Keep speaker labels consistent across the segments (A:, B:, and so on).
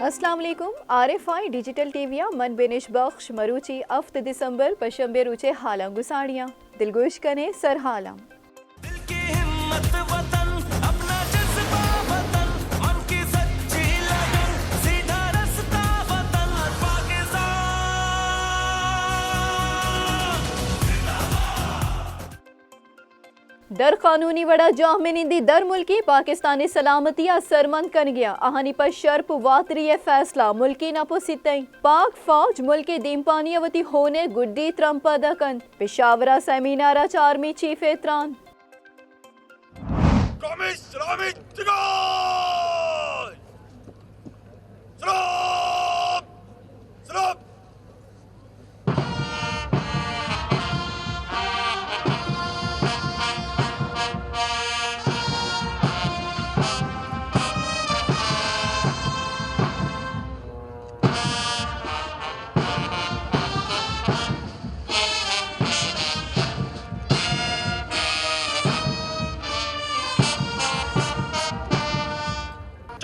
A: अस्सलाम वालेकुम RFI digital टीविया मन बेनिश बख्श मरूची 7 दिसंबर पशंबे रुचे हालां गुसाड़ियां दिलगोश कने सर हालां
B: दिल की हिम्मत वतन अपना जज्बा वतन मन की सच्ची लगन सीधा रास्ता वतन पाकिस्तान
A: दर कानूनी वड़ा जाहमिनिंदी दर मुल्की पाकिस्तानी सलामतिया सरमंद कन गया अहानी पर शर्प वातरी फैसला मुल्की नपुसितई पाक फौज मुल्की दीमपानियावती होने गुड्डी त्रंपा दकन पेशावरा सेमिनारा आर्मी चीफ एतरान
B: कौमी सलामी जिगाल सलाम सलाम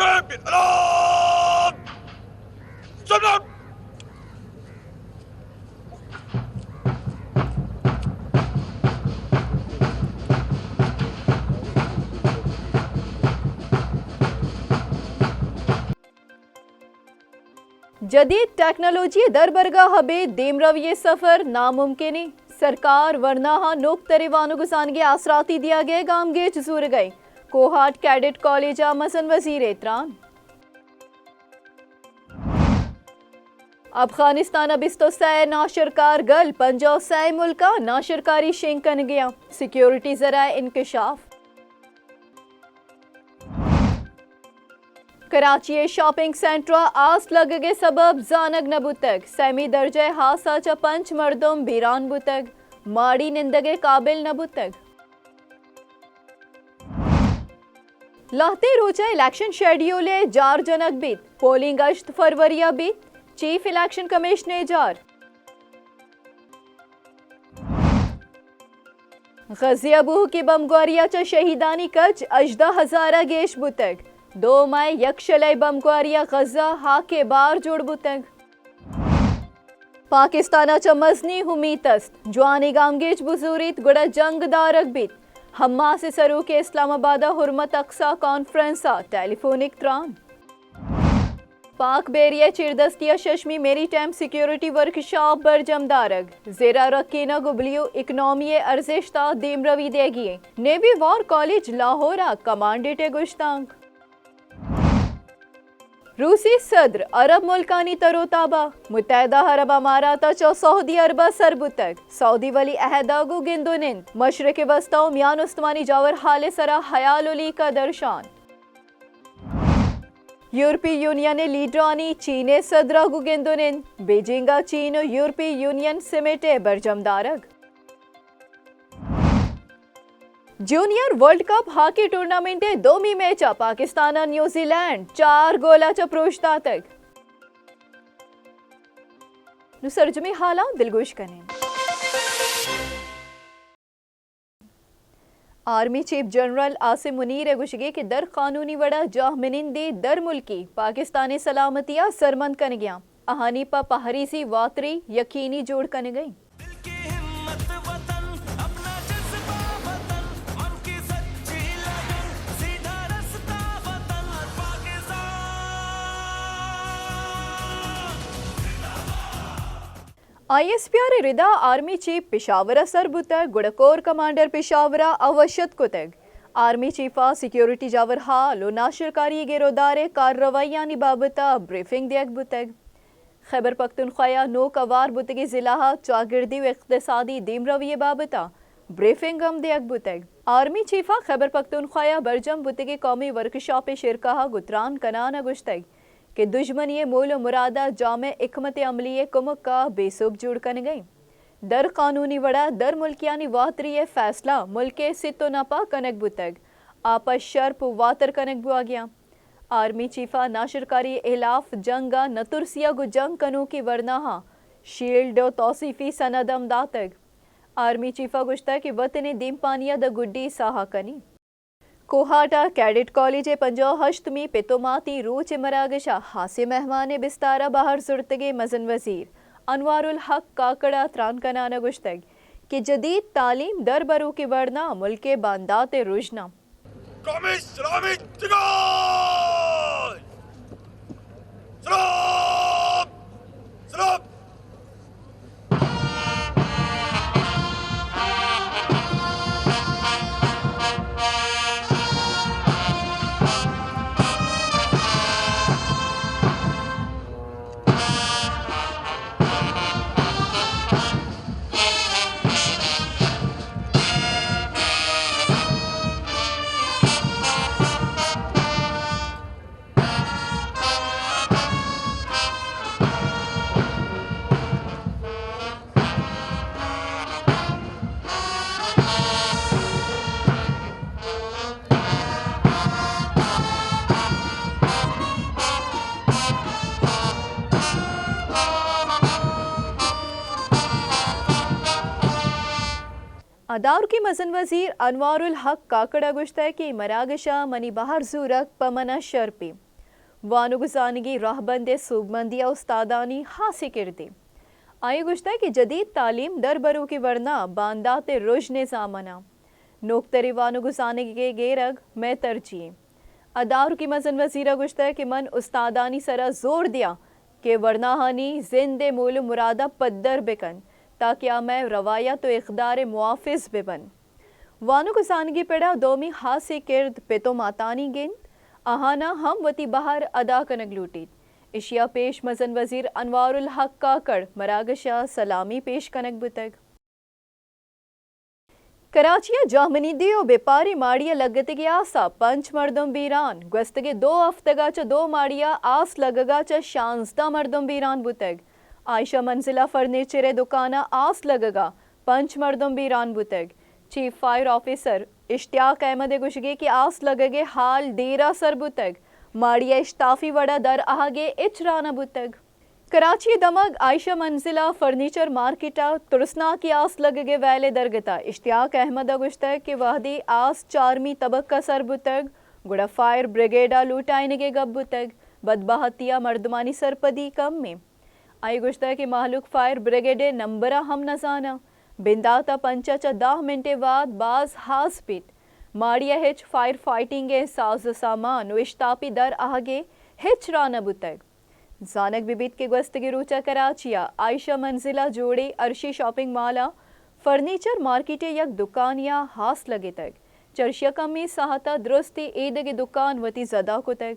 B: champion alarm सलाम
A: जदीद टेक्नोलॉजी दर बरगा हबे देम रविये सफर नामुमकिन है सरकार वरना नोक तरीवानो गुसान के आसराती दिया गए गाम गे जसूर गए कोहाट कैडेट कॉलेज मसन वजीर एतरान अफगानिस्तान अबिस्तो सै नाशरकार गल पंजाब सै मुल्का नाशरकारी शिंकन गया सिक्योरिटी जरा इंकशाफ कराची शॉपिंग सेंटर आस लग के सबब जानग नबुतक सेमी दर्जे हासा च 5 मर्दम बीरान बुतक माड़ी निंदगे काबिल नबुतक लाहते रोचा इलेक्शन शेड्यूल जार जनक बीत पोलिंग अश्त फरवरिया बीत चीफ इलेक्शन कमिश्नर जार गजी अबूह की बमगोरिया च शहीदानी कच अजदा हजारा गेश बुतक 2 मई यकशलय बमगोरिया गजा हाके बार जोड़ बुतक पाकिस्ताना च मजनी हुमीतस्त जवानी गामगेज बुजूरीत गुड़ा जंग दारक बीत हम्मा से सरू के इस्लामाबाद हुरमत अक्सा कॉन्फ्रेंस टेलीफोनिक त्रान पाक बेरिया चिरदस्तिया शशमी मेरी टाइम सिक्योरिटी वर्कशॉप बरजम दारग जेरा रकीना गुबलियो इकनॉमी अर्जिश्ता दीम रवि देगी नेवी वॉर कॉलेज लाहौरा कमांडेटे गुश्तांग रूसी सदर अरब मुल्कानी तरोताबा मुत्तहदा अरब अमारात चो सऊदी अरबा सरबुतक सऊदी वली अहदागु गिंदुनिन मशरक वस्ता मियान उस्मानी जावर हाले सरा हयालुली का दर्शान यूरोपीय यूनियन लीडरानी चीने सदरागु गिंदुनिन बीजिंगा चीन यूरोपीय यूनियन समेटे बरजमदारग junior world cup hockey tournament 2 match Pakistan New Zealand 4 गोला च प्रोश्ता तक नुसरजमी हाला दिलगोश कने army chief general Asim Munir गुशगे के दर कानूनी वड़ा जाहमिनिंदी दर मुल्की पाकिस्तानी सलामतिया सरमंद कन गया अहानी पा पहरीसी वातरी यकीनी जोड़ कन गई
B: दिल की हिम्मत वतन अपना जज्बा वतन मन की सच्ची लगन सीधा रास्ता वतन पाकिस्तान
A: ISPR रिदा आर्मी चीफ पिशावरा सरबुतक गुड़कोर कमांडर पिशावरा अवशत कुतक आर्मी चीफा सिक्योरिटी जावर हाल व नाशरकारी गिरोदारे कार्रवाइयानी बाबता ब्रीफिंग दियक बुतक खैबर पख्तूनख्वा नो कवार बुतगी जिला चागिर्दी व इक्तिसादी दीम रविये बाबता ब्रीफिंग हम दियक बुतक आर्मी चीफा खैबर पख्तूनख्वा बरजम बुतगी कौमी वर्कशॉप शिरका गुतरान कनाना गुश्तक कि दुश्मन ये मोल मुरादा जामे इकमत अमली कुमक का बेसुब जुड़ कन गई दर कानूनी वड़ा दर मुल्कियानी वातरी फैसला मुल्के सितो नपा कनक बुतक आपस शर्प वातर कनक बुआ गया आर्मी चीफा नाशरकारी इलाफ जंगा नतुरसिया गु जंग कनू की वरना शील्ड तौसीफी सनदम दातक आर्मी चीफा गुश्ता कि वतन दीम पानिया द गुड्डी साहा कनी कोहाटा कैडेट कॉलेज 58 पेतोमाती रोच मरागशा हास्य मेहमान बिस्तारा बाहर सुरतगे मजन वजीर अनवारुल हक काकड़ा त्रानकनाना गुश्तग कि जदीद तालीम दर बरू की वर्ना मुल्क बांदात रुजना
C: Komis Ramit Tigay! Srop! Srop!
A: अदार की मजन वजीर अनवारुल हक काकड़ा गुश्ता की मरागशा मनी बाहर जूरक पमना शर्पी वानुगुजानगी राहबंदे सूबमंदिया उस्तादानी हासे किरदी आई गुश्ता की जदीद तालीम दर बरू की वर्ना बांदाते रुजने जामना नोकतरी वानुगुजानगी के गेरग मैं तरजीह अदार की मजन वजीरा गुश्ता कि मन उस्तादानी सरा जोर दिया कि वर्नाहानी जिंदे मूल मुरादा पद्दर बिकन ताकि मैं रवाया तो इकदार मुआफिज बेबन वानु गुसानगी पेड़ा दोमी हासे किर्द पेतो मातानी गेंद आहाना हम वती बाहर अदा कनग लूटीत इशिया पेश मजन वजीर अनवारुल हक काकड़ मरागशा सलामी पेश कनक बुतग कराचिया जामनी दियो बेपारी माड़िया लगते की आसा पंच मर्दम बीरान गस्तगे 2 हफ्तगा च 2 माड़िया आस लगगा च 16 मर्दम बीरान बुतग आयशा मंजिला फर्नीचर दुकाना आस लगगा पंच मर्दम बीरान बुतग chief fire officer Ishtiaq Ahmed गुशगे की आस लगगे हाल डेरा सर बुतग माड़िया इश्ताफी वड़ा दर आगे इचराना बुतग कराची दमग आयशा मंजिला फर्नीचर मार्केटा तुरसना की आस लगगे वैले दरगता इश्तियाक अहमद गुश्तग के वहदी आस 4वीं तबक्का सर बुतग गुड़ा फायर ब्रिगेडा लूटाइनगे गब बुतग बदबहतिया मर्दमानी सरपदी कम में आई गुश्ता के माहलूक फायर ब्रिगेडे नंबरा हम नजाना बिंदाता पंचाचा 10 मिनटे बाद बाज हास पीट माड़िया हिच फायर फाइटिंग साज सामान विश्तापी दर आगे हिच राना बुतग जानक बिबित के गस्तगी रूचा कराचिया आयशा मंजिला जोड़े अरशी शॉपिंग माला फर्नीचर मार्केटे यक दुकान या हास लगे तक चर्शिया कमी सहाता दुरुस्ती ईद की दुकान वती जदा को तक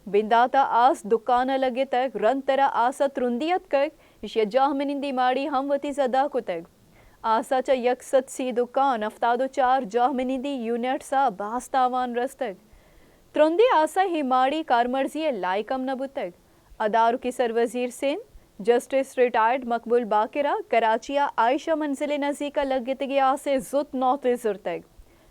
A: बिंदाता आस दुकान लगे तक रन तरा आसा त्रुंदियत कक इशिया जाहमनिंदी माड़ी हम वती जदा को तक आसा चा यकसत सी दुकान अफ्तादो 4 जाहमनिंदी यूनिट सा बास्तावान रस्तक त्रुंदी आसा ही माड़ी कारमर्जी लाइकम नबुतक अदार की सरवजीर सिंध जस्टिस रिटायर्ड मकबूल बाकिरा कराचिया आयशा मंजिल नजीका लगतगी आसे जुत नौते जुरतक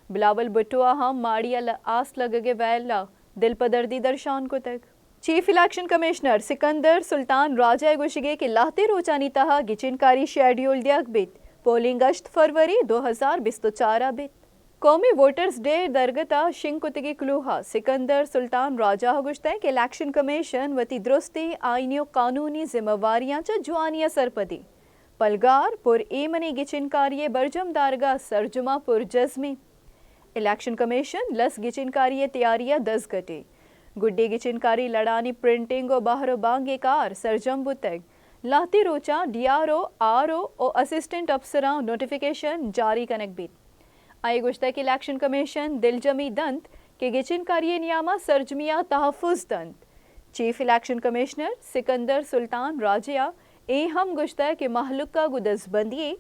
A: बिलावल बटुआ हम माड़िया आस लगगे वैला दिल पदर्दी दर्शान को तक chief election commissioner Sikandar Sultan Raja गुशिगे की लाहते रोचानी तहा गिचिनकारी शेड्यूल दियाक बित पोलिंग अश्त फरवरी 2024 बित कौमी वोटर्स डे दरगता शिंकुतगी क्लूहा सिकंदर सुल्तान राजा गुश्ते के इलेक्शन कमीशन वती दुरुस्ती आईनियो कानूनी जिम्मेवारियां च जुआनिया सरपदी पलगार पुर ईमनी गिचिनकारिये बरजम दारगा सरजुमा पुर जज्मी इलेक्शन कमीशन लस गिचिनकारी तैयारियां 10 गटे गुड्डे गिचिनकारी लड़ानी प्रिंटिंग और बाहरो बांगे कार सरजम बुतग लाती रोचा डीआरओ आरओ और असिस्टेंट अफसरां नोटिफिकेशन जारी कनक बीत आई गुश्ता की इलेक्शन कमीशन दिलजमी दंत के गिचिनकारी नियामा सरजमिया तहफुज दंत chief election commissioner Sikandar Sultan राजिया ए हम गुश्ता के महलुका गुदसबंदी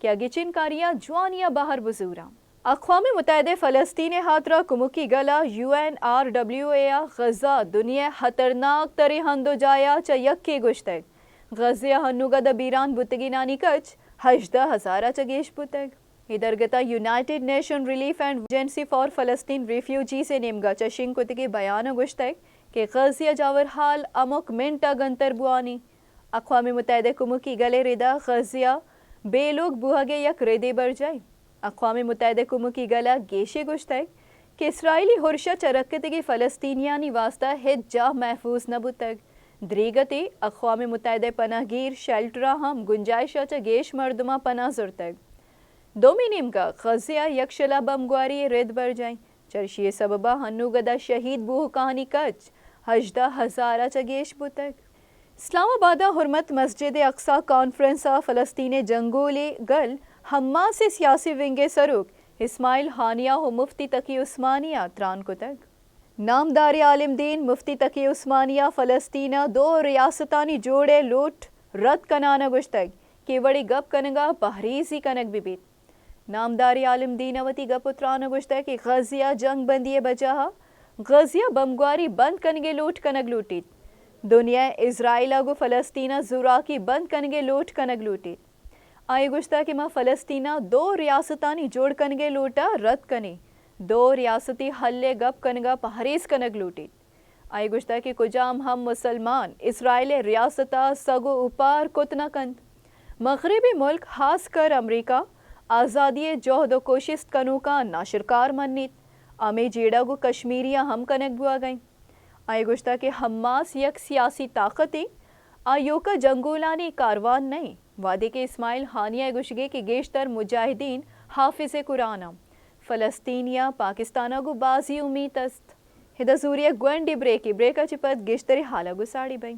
A: क्या गिचिनकारियां जुआनिया बाहर बुजूरा अक़वाम मुत्तहिदा फ़लस्तीन हाथरा कुमुकी गला UNRWA गज़ा दुनिया खतरनाक तरे हंदो जाया च यक्के गुश्तक गज़िया हन्नुगा द बीरान बुतगी नानी कच 18,000 चगेश बुतग इधर गता United nation relief and agency for Palestine refugee से नेमगा चशिंग कुतगी बयान गुश्तक के गज़िया जावर हाल अमुक मिनटा गंतर बुआनी अक़वाम मुत्तहिदा कुमुकी गले रिदा गज़िया बेलोग बुहगे यक रेदे बर जाए अक़वाम मुत्तहिदा कुमुकी गला गेशे गुश्तक کہ اسرائیلی ہرشہ چرکتگی فلسطینیانی واسطہ ہت جا محفوظ نبوتگ دریگتی اقوام متحدہ پناہ گیر شیلٹرہ ہم گنجائشہ چا گیش مردمہ پناہ زرتگ دومی نیم کا غزیہ یکشلا بمگواری رد بر جائیں چرشی سببہ ہنو گدا شہید بوہ کہانی کچ 18,000 چا گیش بوتگ اسلام آبادہ حرمت مسجد اقصی کانفرنس فلسطین جنگولے گل حماس سے سیاسی ونگے سروک اسماعیل ہانیہ و مفتی تقی عثمانیہ تران کتگ نامدار عالم دین مفتی تقی عثمانیہ فلسطینہ 2 ریاستانی جوڑے لوٹ رد کنانا گشتگ کہ وڑی گپ کنگا بحریزی کنگ بھی بیت نامداری عالم دین اوتی گپ اترانا گشتہ کہ غزیہ جنگ بندی بجاہا غزیہ بمگواری بند کنگے لوٹ کنگ لوٹیت دنیا اسرائیل گو فلسطینہ زوراکی بند کنگے لوٹ کنگ لوٹیت آئی گشتہ کہ ما فلسطینہ 2 ریاستانی جوڑ کنگے لوٹا رد کنے 2 ریاستی حلے گپ کنگا پہریز کنگ لوٹیت آئی گشتہ کہ کجام ہم مسلمان اسرائیل ریاستہ سگو اوپار کتنا کند مغربی ملک خاص کر امریکہ آزادی جوہد و کوشش کنو کا ناشرکار منیت آمی جیڑا گو کشمیریہ ہم کنک بوا گئیں آئی گشتہ کہ حماس یک سیاسی طاقتی آئیو کا جنگولانی کاروان نہیں وعدے کے اسماعیل ہانیہ گشگے کے گیشتر مجاہدین حافظ قرآن فلسطینیہ پاکستانہ گو بازی امید است ہدہ زوریہ گوینڈی بریکی بریکا چپت گیشتر حالہ گو ساڑی بائیں